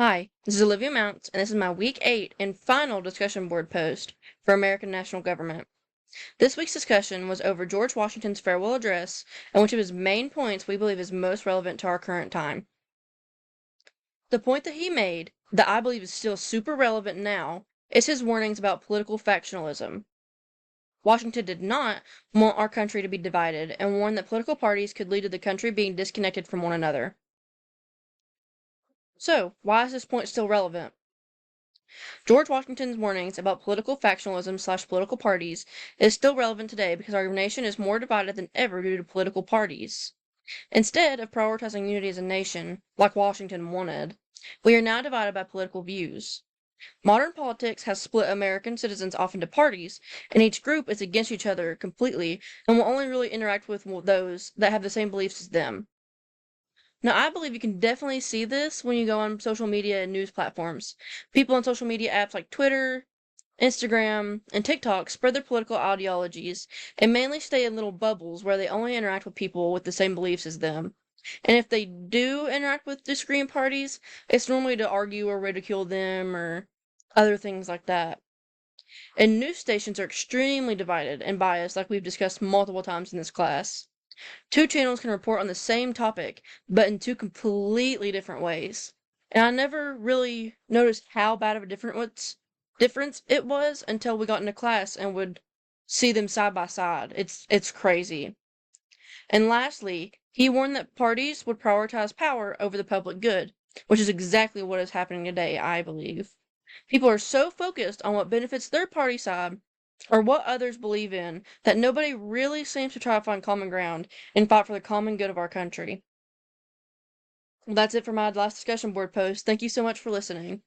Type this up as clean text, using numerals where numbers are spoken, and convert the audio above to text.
Hi, this is Olivia Mounts, and this is my Week 8 and final discussion board post for American national government. This week's discussion was over George Washington's farewell address and which of his main points we believe is most relevant to our current time. The point that he made, that I believe is still super relevant now, is his warnings about political factionalism. Washington did not want our country to be divided and warned that political parties could lead to the country being disconnected from one another. So, why is this point still relevant? George Washington's warnings about political factionalism/political parties is still relevant today because our nation is more divided than ever due to political parties. Instead of prioritizing unity as a nation, like Washington wanted, we are now divided by political views. Modern politics has split American citizens off into parties, and each group is against each other completely and will only really interact with those that have the same beliefs as them. Now, I believe you can definitely see this when you go on social media and news platforms. People on social media apps like Twitter, Instagram, and TikTok spread their political ideologies and mainly stay in little bubbles where they only interact with people with the same beliefs as them. And if they do interact with disagreeing parties, it's normally to argue or ridicule them or other things like that. And news stations are extremely divided and biased, like we've discussed multiple times in this class. Two channels can report on the same topic, but in two completely different ways. And I never really noticed how bad of a difference it was until we got into class and would see them side by side. It's crazy. And lastly, he warned that parties would prioritize power over the public good, which is exactly what is happening today, I believe. People are so focused on what benefits their party side or what others believe in that nobody really seems to try to find common ground and fight for the common good of our country. Well, that's it for my last discussion board post. Thank you so much for listening.